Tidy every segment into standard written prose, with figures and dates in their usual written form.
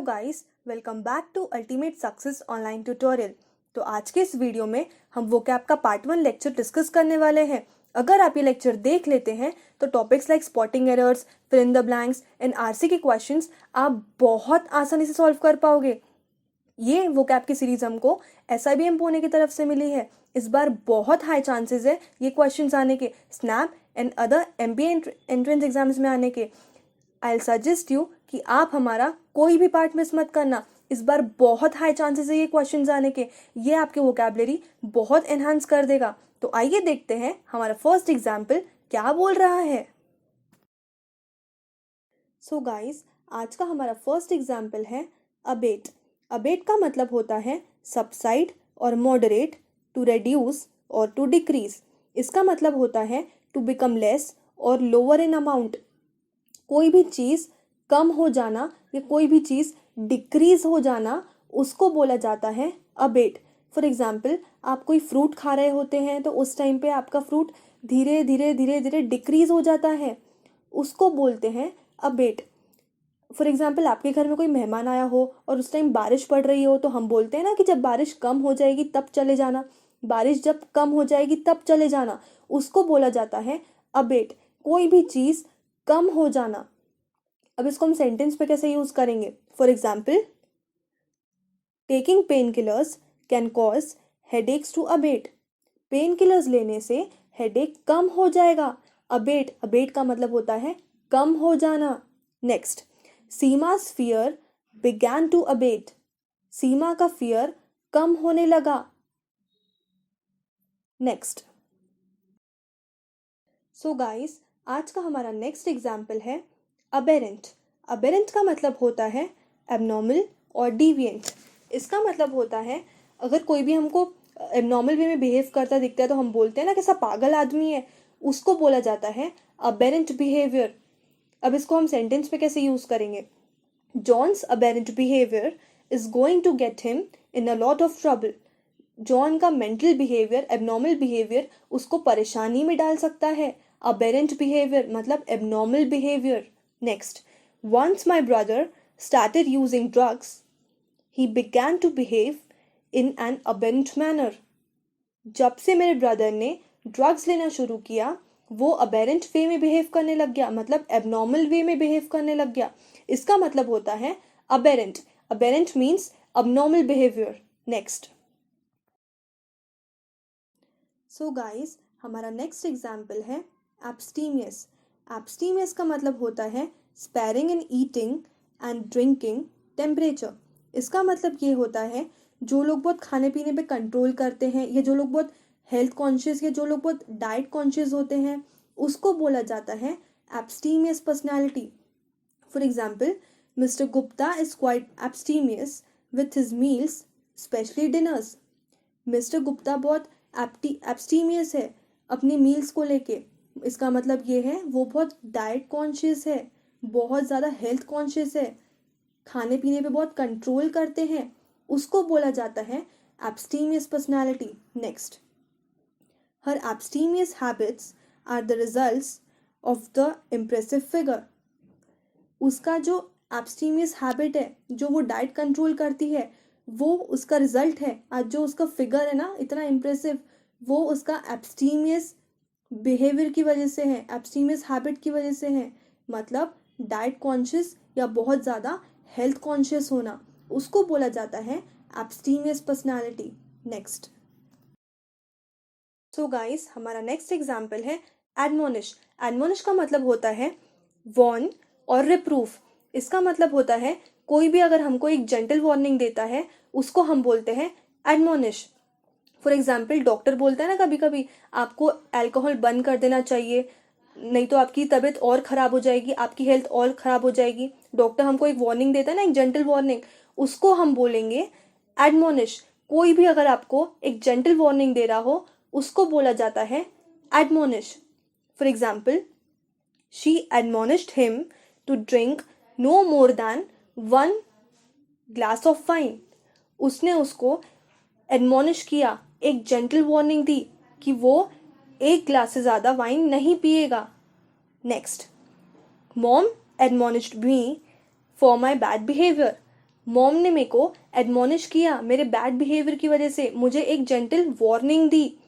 Guys, welcome back to ultimate success online tutorial. तो आज के इस वीडियो में हम वोकैब का पार्ट 1 लेक्चर डिस्कस करने वाले हैं। अगर आप ये लेक्चर देख लेते हैं तो topics like spotting errors, fill in the blanks and RC के क्वेश्चंस आप बहुत आसानी से सॉल्व कर पाओगे। ये वोकैब की सीरीज हमको SIBM पुणे की तरफ से मिली है। इस बार बहुत हाई चांसेस है ये क्वेश्चंस आने के, snap and other MBA entrance exams में आने के। आई सजेस्ट यू कि आप हमारा कोई भी पार्ट मिस मत करना। इस बार बहुत हाई चांसेस है ये क्वेश्चंस आने के। ये आपके वोकैबुलरी बहुत एनहांस कर देगा। तो आइए देखते हैं हमारा फर्स्ट एग्जाम्पल क्या बोल रहा है। सो गाइस, आज का हमारा फर्स्ट एग्जाम्पल है अबेट। अबेट का मतलब होता है सबसाइड और मॉडरेट, टू रेड्यूस और टू डिक्रीज। इसका मतलब होता है टू बिकम लेस और लोअर इन अमाउंट। कोई भी चीज़ कम हो जाना या कोई भी चीज़ डिक्रीज हो जाना, उसको बोला जाता है अबेट। फॉर एग्जाम्पल, आप कोई फ्रूट खा रहे होते हैं तो उस टाइम पे आपका फ्रूट धीरे धीरे धीरे धीरे डिक्रीज हो जाता है, उसको बोलते हैं अबेट। फॉर एग्जाम्पल, आपके घर में कोई मेहमान आया हो और उस टाइम बारिश पड़ रही हो तो हम बोलते हैं ना कि जब बारिश कम हो जाएगी तब चले जाना। बारिश जब कम हो जाएगी तब चले जाना, उसको बोला जाता है अबेट। कोई भी चीज़ कम हो जाना। अब इसको हम सेंटेंस पे कैसे यूज करेंगे? For example, taking pain killers can cause headaches to abate. Pain killers लेने से हेडेक कम हो जाएगा। अबेट, अबेट का मतलब होता है कम हो जाना। Next, Seema's fear began to abate. Seema का फियर कम होने लगा। नेक्स्ट, सो गाइस, आज का हमारा नेक्स्ट एग्जाम्पल है अबेरेंट। अबेरेंट का मतलब होता है एबनॉर्मल और डिविएंट। इसका मतलब होता है अगर कोई भी हमको एबनॉर्मल वे में बिहेव करता दिखता है तो हम बोलते हैं ना कैसा पागल आदमी है, उसको बोला जाता है अबेरेंट बिहेवियर। अब इसको हम सेंटेंस पे कैसे यूज करेंगे? John's aberrant behaviour is going to get him in a lot of trouble. John का मेंटल बिहेवियर, एबनॉर्मल बिहेवियर उसको परेशानी में डाल सकता है। अबेरेंट बिहेवियर मतलब abnormal behaviour. Next, once my brother started using drugs, he began to behave in an aberrant manner. जब से मेरे ब्रदर ने ड्रग्स लेना शुरू किया वो अबेरेंट वे में बिहेव करने लग गया, मतलब एबनॉर्मल वे में बिहेव करने लग गया। इसका मतलब होता है aberrant. Aberrant means abnormal behaviour. Next, so guys, हमारा नेक्स्ट एग्जाम्पल है एब्स्टीमियस। एब्स्टीमियस का मतलब होता है sparing in eating and drinking temperature. इसका मतलब ये होता है जो लोग बहुत खाने पीने पे कंट्रोल करते हैं या जो लोग बहुत हेल्थ कॉन्शियस या जो लोग बहुत डाइट कॉन्शियस होते हैं, उसको बोला जाता है abstemious personality. For example, mister Gupta is quite abstemious with his meals, specially dinners. Mister Gupta बहुत एब्स्टीमियस है अपनी मील्स को लेके। इसका मतलब ये है वो बहुत डाइट कॉन्शियस है, बहुत ज़्यादा हेल्थ कॉन्शियस है, खाने पीने पे बहुत कंट्रोल करते हैं, उसको बोला जाता है abstemious personality. Next, her abstemious habits are the results of the impressive figure. उसका जो एब्स्टीमियस हैबिट है, जो वो डाइट कंट्रोल करती है, वो उसका रिजल्ट है। आज जो उसका फिगर है ना इतना इम्प्रेसिव, वो उसका एब्स्टीमियस बिहेवियर की वजह से है, एब्स्टीमियस हैबिट की वजह से है। मतलब डाइट कॉन्शियस या बहुत ज़्यादा हेल्थ कॉन्शियस होना, उसको बोला जाता है एब्स्टीमियस पर्सनालिटी। नेक्स्ट, सो गाइस, हमारा नेक्स्ट एग्जाम्पल है एडमोनिश। एडमोनिश का मतलब होता है वॉर्न और रिप्रूफ। इसका मतलब होता है कोई भी अगर हमको एक जेंटल वार्निंग देता है उसको हम बोलते हैं एडमोनिश। फॉर एग्जाम्पल, डॉक्टर बोलता है ना कभी कभी आपको अल्कोहल बंद कर देना चाहिए, नहीं तो आपकी तबीयत और ख़राब हो जाएगी, आपकी हेल्थ और ख़राब हो जाएगी। डॉक्टर हमको एक वार्निंग देता है ना, एक जेंटल वार्निंग, उसको हम बोलेंगे एडमोनिश। कोई भी अगर आपको एक जेंटल वार्निंग दे रहा हो उसको बोला जाता है admonish. For example, she admonished him to drink no more than 1 glass of wine. उसने उसको एडमोनिश किया, एक जेंटल वार्निंग दी कि वो 1 ग्लास से ज़्यादा वाइन नहीं पिएगा। Next, mom admonished me for my bad behaviour. Mom ने मेरे को एडमोनिश किया मेरे बैड बिहेवियर की वजह से, मुझे एक जेंटल वार्निंग दी,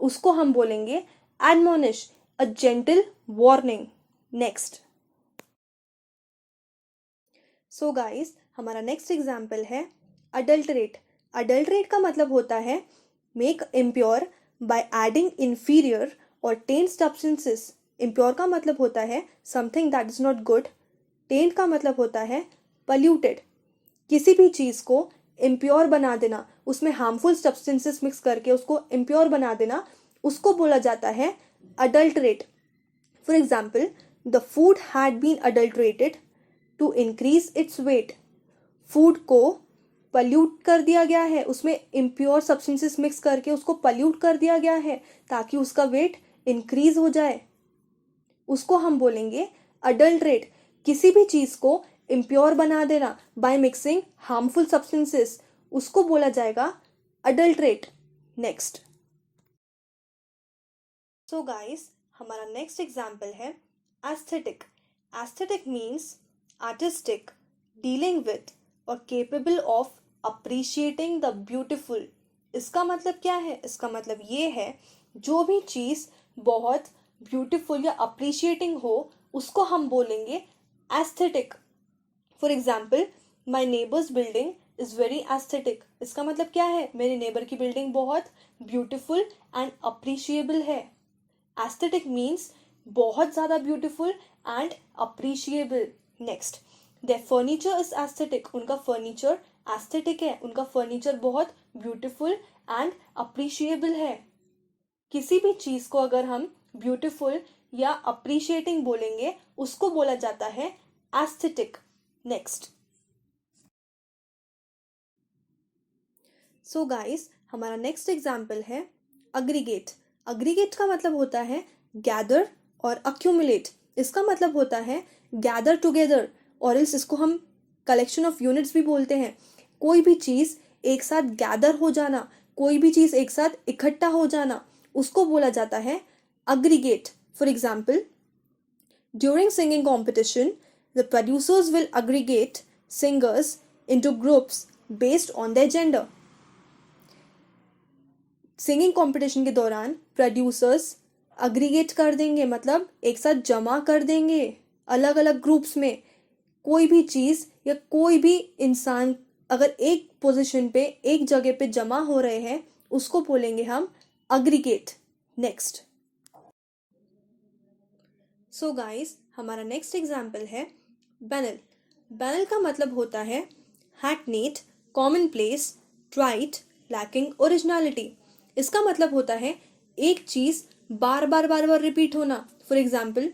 उसको हम बोलेंगे admonish, a gentle warning. Next. So guys, हमारा नेक्स्ट एग्जाम्पल है अडल्टरेट। अडल्टरेट का मतलब होता है make impure by adding inferior और taint substances। इम्प्योर का मतलब होता है something that is not good. Tent का मतलब होता है पल्यूटेड। किसी भी चीज़ को इम्प्योर बना देना, उसमें हार्मफुल सब्सटेंसेस मिक्स करके उसको इम्प्योर बना देना, उसको बोला जाता है adulterate. For example, the food had been adulterated to increase its weight. Food को पल्यूट कर दिया गया है, उसमें इम्प्योर सब्सटेंसेस मिक्स करके उसको पल्यूट कर दिया गया है ताकि उसका वेट इंक्रीज हो जाए, उसको हम बोलेंगे अडल्टरेट। किसी भी चीज़ को इम्प्योर बना देना बाय मिक्सिंग हार्मफुल सब्सटेंसेस, उसको बोला जाएगा अडल्टरेट। नेक्स्ट। सो गाइस, हमारा नेक्स्ट एग्जाम्पल है aesthetic. Aesthetic means artistic, dealing with और capable of appreciating the beautiful. इसका मतलब क्या है? इसका मतलब ये है जो भी चीज़ बहुत ब्यूटिफुल या अप्रिशिएटिंग हो उसको हम बोलेंगे aesthetic. For example, my neighbour's building is very aesthetic. इसका मतलब क्या है? मेरे नेबर की बिल्डिंग बहुत ब्यूटिफुल एंड अप्रिशिएबल है। एस्थेटिक मीन्स बहुत ज़्यादा beautiful and appreciable. Next, their furniture is aesthetic. उनका फर्नीचर एस्थेटिक है, उनका फर्नीचर बहुत ब्यूटिफुल एंड अप्रिशिएबल है। किसी भी चीज़ को अगर हम ब्यूटिफुल या अप्रिशिएटिंग बोलेंगे उसको बोला जाता है एस्थेटिक। नेक्स्ट। सो गाइस, हमारा नेक्स्ट एग्जाम्पल है अग्रीगेट। अग्रीगेट का मतलब होता है गैदर और अक्यूमुलेट। इसका मतलब होता है गैदर टुगेदर, और इसको हम कलेक्शन ऑफ यूनिट्स भी बोलते हैं। कोई भी चीज़ एक साथ गैदर हो जाना, कोई भी चीज़ एक साथ इकट्ठा हो जाना, उसको बोला जाता है aggregate. For example, during singing competition the producers will aggregate singers into groups based on their gender. Singing competition के दौरान प्रोड्यूसर्स अग्रीगेट कर देंगे, मतलब एक साथ जमा कर देंगे अलग अलग ग्रुप्स में। कोई भी चीज़ या कोई भी इंसान अगर एक पोजीशन पे एक जगह पे जमा हो रहे हैं उसको बोलेंगे हम अग्रीगेट। नेक्स्ट। सो गाइस, हमारा नेक्स्ट एग्जाम्पल है बैनल। बैनल का मतलब होता है हैकनेट, कॉमन प्लेस, ट्राइट, लैकिंग ओरिजिनलिटी। इसका मतलब होता है एक चीज़ बार बार रिपीट होना। फॉर एग्जाम्पल,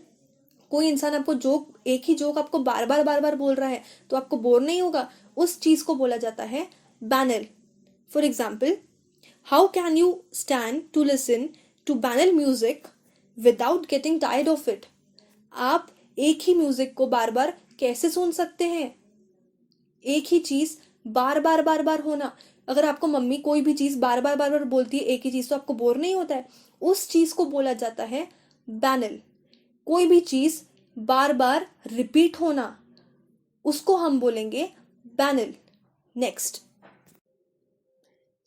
कोई इंसान आपको एक ही जोक आपको बार बार बोल रहा है तो आपको बोर नहीं होगा, उस चीज़ को बोला जाता है banal. For example, how can you stand to listen to banal music without getting tired of it. आप एक ही म्यूजिक को बार बार कैसे सुन सकते हैं? एक ही चीज़ बार बार होना। अगर आपको मम्मी कोई भी चीज़ बार बार बोलती है एक ही चीज़, तो आपको बोर नहीं होता है? उस चीज़ को बोला जाता है बैनल। कोई भी चीज़ बार बार रिपीट होना, उसको हम बोलेंगे बैनल। नेक्स्ट।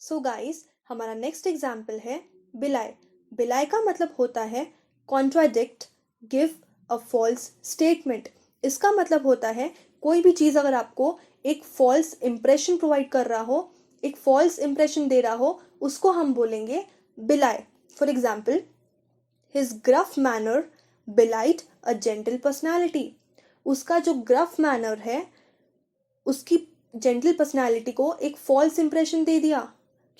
सो गाइस, हमारा नेक्स्ट एग्जाम्पल है बिलाय। बिलाय का मतलब होता है contradict, give a false statement. इसका मतलब होता है कोई भी चीज़ अगर आपको एक फॉल्स इंप्रेशन प्रोवाइड कर रहा हो, एक फॉल्स इंप्रेशन दे रहा हो, उसको हम बोलेंगे बिलाय। For example, his gruff manner बिलाइड a gentle personality. उसका जो ग्रफ मैनर है उसकी जेंटल पर्सनैलिटी को एक फॉल्स इंप्रेशन दे दिया,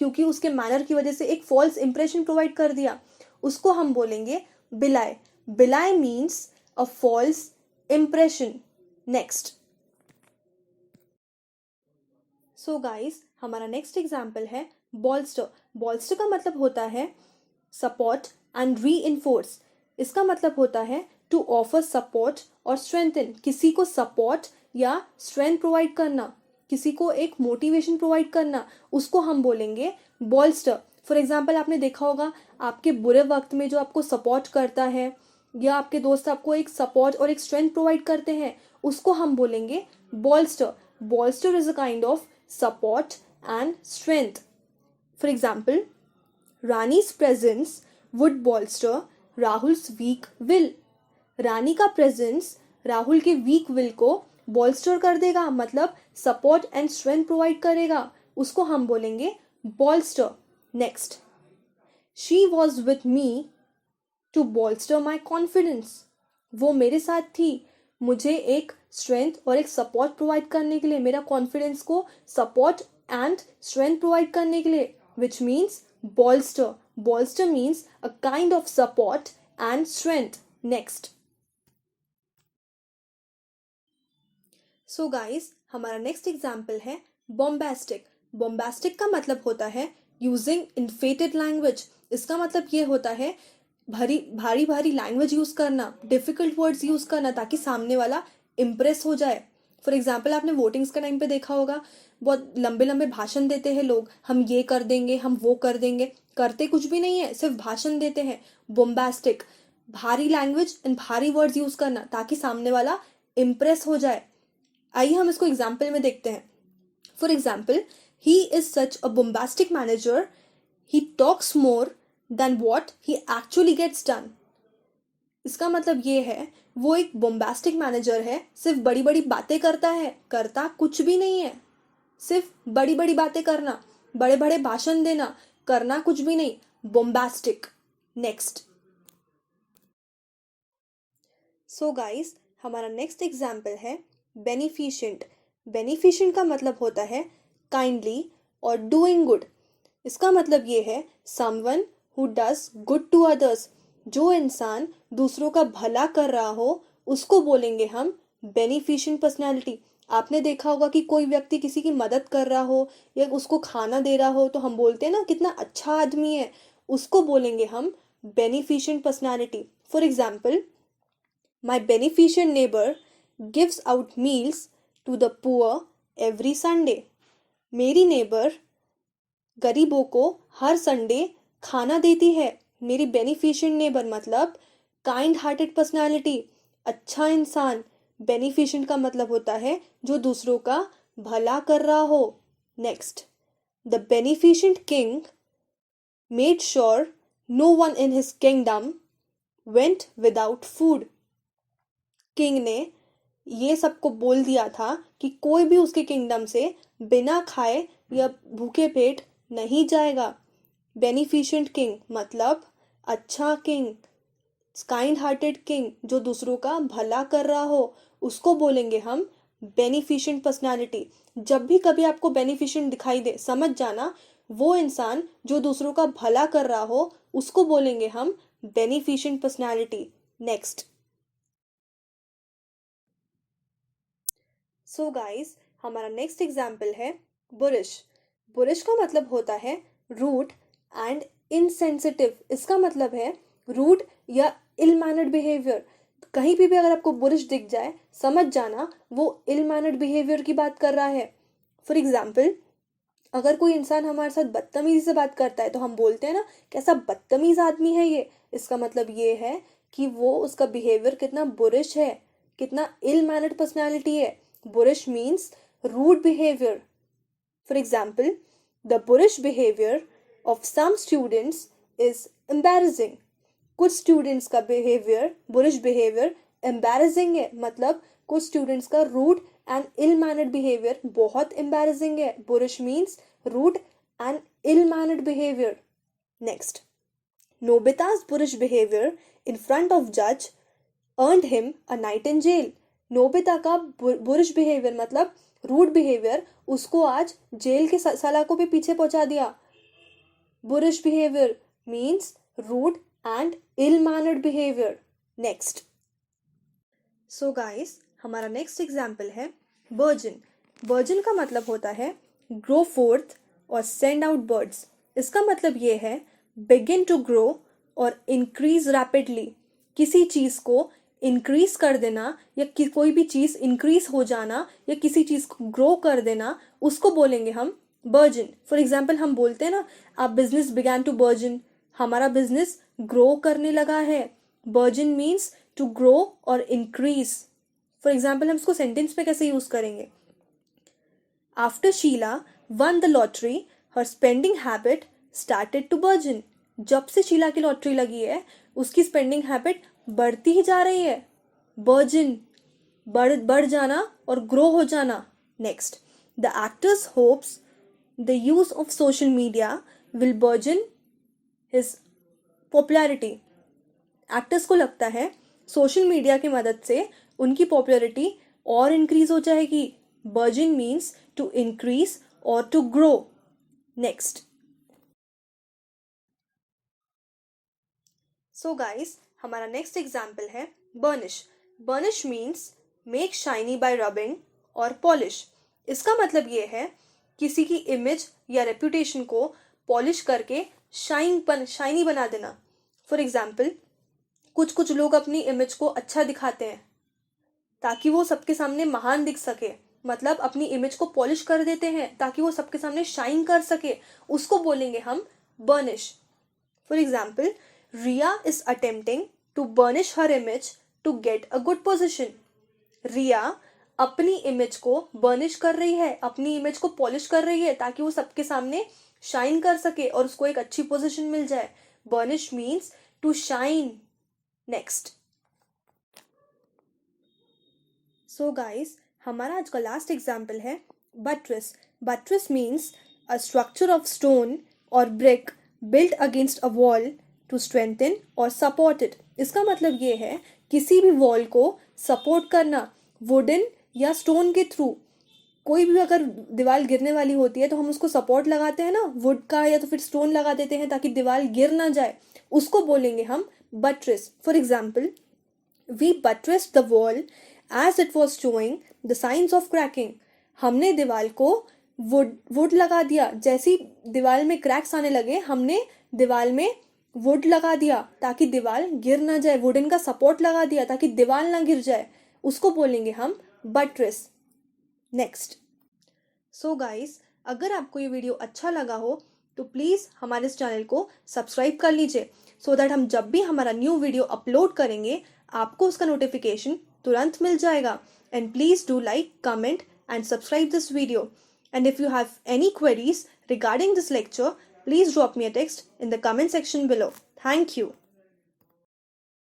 क्योंकि उसके मैनर की वजह से एक फॉल्स इंप्रेशन प्रोवाइड कर दिया, उसको हम बोलेंगे belie. Belie means a false impression. Next. So guys, हमारा नेक्स्ट एग्जाम्पल है बॉल्स्टर। बॉल्स्टर का मतलब होता है सपोर्ट एंड री। इसका मतलब होता है टू ऑफर सपोर्ट और स्ट्रेंथन। किसी को सपोर्ट या स्ट्रेंथ प्रोवाइड करना, किसी को एक मोटिवेशन प्रोवाइड करना, उसको हम बोलेंगे बॉल्स्टर। फॉर एग्जाम्पल, आपने देखा होगा आपके बुरे वक्त में जो आपको सपोर्ट करता है या आपके दोस्त आपको एक सपोर्ट और एक स्ट्रेंथ प्रोवाइड करते हैं, उसको हम बोलेंगे बॉल्स्टर। bolster is a kind of support and strength. For example, Rani's presence would bolster Rahul's weak will. रानी का प्रेजेंस राहुल के वीक विल को बॉल्स्टर कर देगा, मतलब सपोर्ट एंड स्ट्रेंथ प्रोवाइड करेगा. उसको हम बोलेंगे bolster. Next, she was with me to bolster my confidence. वो मेरे साथ थी मुझे एक स्ट्रेंथ और एक सपोर्ट प्रोवाइड करने के लिए, मेरा कॉन्फिडेंस को सपोर्ट एंड स्ट्रेंथ प्रोवाइड करने के लिए, which means bolster. Bolster means a kind of support and strength. Next. So guys, हमारा नेक्स्ट एग्जाम्पल है bombastic. Bombastic का मतलब होता है using inflated language. इसका मतलब ये होता है भारी लैंग्वेज यूज करना, डिफिकल्ट वर्ड्स यूज करना ताकि सामने वाला इम्प्रेस हो जाए. फॉर एग्जाम्पल, आपने वोटिंग्स का टाइम पे देखा होगा, बहुत लंबे लंबे भाषण देते हैं लोग, हम ये कर देंगे, हम वो कर देंगे, करते कुछ भी नहीं है, सिर्फ भाषण देते हैं. बोम्बास्टिक, भारी लैंग्वेज एंड भारी वर्ड्स यूज करना ताकि सामने वाला इम्प्रेस हो जाए. आइए हम इसको एग्जाम्पल में देखते हैं. For example, he is such a bombastic manager, he talks more than what he actually gets done. इसका मतलब ये है वो एक बोम्बास्टिक मैनेजर है, सिर्फ बड़ी बड़ी बातें करता है, करता कुछ भी नहीं है. सिर्फ बड़ी बड़ी बातें करना, बड़े बड़े भाषण देना, करना कुछ भी नहीं. बोम्बास्टिक. नेक्स्ट. सो गाइस, हमारा नेक्स्ट एग्जाम्पल है बेनिफिशिएंट. बेनिफिशिएंट का मतलब होता है काइंडली और डूइंग गुड. इसका मतलब ये है someone who does good to others. जो इंसान दूसरों का भला कर रहा हो उसको बोलेंगे हम बेनिफिशिएंट पर्सनैलिटी. आपने देखा होगा कि कोई व्यक्ति किसी की मदद कर रहा हो या उसको खाना दे रहा हो तो हम बोलते हैं ना कितना अच्छा आदमी है, उसको बोलेंगे हम beneficent personality. For example, my beneficent neighbour gives out meals to the poor every Sunday. मेरी नेबर गरीबों को हर संडे खाना देती है. मेरी बेनिफिशिएंट नेबर मतलब काइंड हार्टेड पर्सनैलिटी, अच्छा इंसान. बेनिफिशिएंट का मतलब होता है जो दूसरों का भला कर रहा हो. Next, the beneficent king made sure no one in his kingdom went without food. King ने ये सबको बोल दिया था कि कोई भी उसके किंगडम से बिना खाए या भूखे पेट नहीं जाएगा. बेनिफिशिएंट किंग मतलब अच्छा किंग, काइंड हार्टेड किंग, जो दूसरों का भला कर रहा हो, उसको बोलेंगे हम बेनिफिशिएंट पर्सनैलिटी. जब भी कभी आपको बेनिफिशिएंट दिखाई दे, समझ जाना वो इंसान जो दूसरों का भला कर रहा हो उसको बोलेंगे हम beneficent personality. Next. So guys, हमारा नेक्स्ट एग्जाम्पल है बुरिश. बुरिश का मतलब होता है रूड एंड इनसेंसिटिव. इसका मतलब है रूड या इल मैनर्ड बिहेवियर. कहीं भी अगर आपको बुरिश दिख जाए, समझ जाना वो इल मैनर्ड बिहेवियर की बात कर रहा है. फॉर एग्जाम्पल, अगर कोई इंसान हमारे साथ बदतमीजी से बात करता है तो हम बोलते हैं ना कैसा बदतमीज आदमी है ये. इसका मतलब ये है कि वो उसका बिहेवियर कितना बुरिश है, कितना इल मैनर्ड पर्सनैलिटी है. Boorish means rude behaviour. For example, the boorish behaviour of some students is embarrassing. कुछ स्टूडेंट्स का बिहेवियर, बुरिश बिहेवियर एम्बैरेसिंग है, मतलब कुछ स्टूडेंट्स का rude and ill mannered behaviour बहुत एम्बैरेसिंग है. Boorish means rude and ill mannered behaviour. Next, Nobita's boorish behaviour in front of जज earned him a night in jail. Nobita का boorish behaviour मतलब rude behaviour उसको आज jail के सलाखों पे पीछे पहुंचा दिया. Boorish behavior means rude and ill-mannered behavior. Next. So guys, हमारा next example है burgeon. Burgeon का मतलब होता है grow forth और send out birds. इसका मतलब ये है begin to grow और increase rapidly. किसी चीज़ को increase कर देना या कोई भी चीज़ increase हो जाना या किसी चीज़ को grow कर देना, उसको बोलेंगे हम बर्जन. फॉर एग्जाम्पल, हम बोलते हैं ना आप बिजनेस बिगैन टू बर्जन, हमारा बिजनेस ग्रो करने लगा है. बर्जन मीन्स टू ग्रो और इंक्रीज. फॉर एग्जाम्पल, हम इसको सेंटेंस में कैसे यूज करेंगे? After Sheila won the lottery, her spending habit started to burgeon. जब से शीला की लॉटरी लगी है उसकी स्पेंडिंग हैबिट बढ़ती ही जा रही है. बर्जन, बढ़ जाना और ग्रो हो जाना. Next, the actors hopes the use of social media will burgeon his popularity. Actors को लगता है सोशल मीडिया की मदद से उनकी पॉपुलैरिटी और इंक्रीज हो जाएगी. बर्जन मीन्स टू इंक्रीज और to grow. Next. So guys, हमारा नेक्स्ट एग्जाम्पल है burnish. Burnish means make shiny by rubbing और पॉलिश. इसका मतलब ये है किसी की इमेज या रेपुटेशन को पॉलिश करके शाइनी बना देना. फॉर एग्जाम्पल, कुछ लोग अपनी इमेज को अच्छा दिखाते हैं ताकि वो सबके सामने महान दिख सके. मतलब अपनी इमेज को पॉलिश कर देते हैं ताकि वो सबके सामने शाइन कर सके. उसको बोलेंगे हम burnish. For example, Riya is attempting to burnish her image to get a good position. Riya अपनी इमेज को बर्निश कर रही है, अपनी इमेज को पॉलिश कर रही है ताकि वो सबके सामने शाइन कर सके और उसको एक अच्छी पोजीशन मिल जाए. Burnish means to shine. Next. So guys, हमारा आज का लास्ट एग्जाम्पल है buttress. Buttress means a structure of stone और brick built against a wall to strengthen और सपोर्ट इट. इसका मतलब ये है किसी भी वॉल को सपोर्ट करना वुडन या स्टोन के थ्रू. कोई भी अगर दीवार गिरने वाली होती है तो हम उसको सपोर्ट लगाते हैं ना, वुड का या तो फिर स्टोन लगा देते हैं ताकि दीवार गिर ना जाए. उसको बोलेंगे हम buttress. For example, we buttress the wall as it was showing the signs of cracking. हमने दीवार को वुड लगा दिया. जैसी दीवार में क्रैक्स आने लगे हमने दीवार में वुड लगा दिया ताकि दीवार गिर ना जाए. वुडन का सपोर्ट लगा दिया ताकि दीवार ना गिर जाए. उसको बोलेंगे हम बट्रेस. नेक्स्ट. सो गाइस, अगर आपको ये वीडियो अच्छा लगा हो तो प्लीज़ हमारे इस चैनल को सब्सक्राइब कर लीजिए सो दैट हम जब भी हमारा न्यू वीडियो अपलोड करेंगे आपको उसका नोटिफिकेशन तुरंत मिल जाएगा. And please do like, comment and subscribe this video. And if you have any queries regarding this lecture, please drop me a text in the comment section below. Thank you.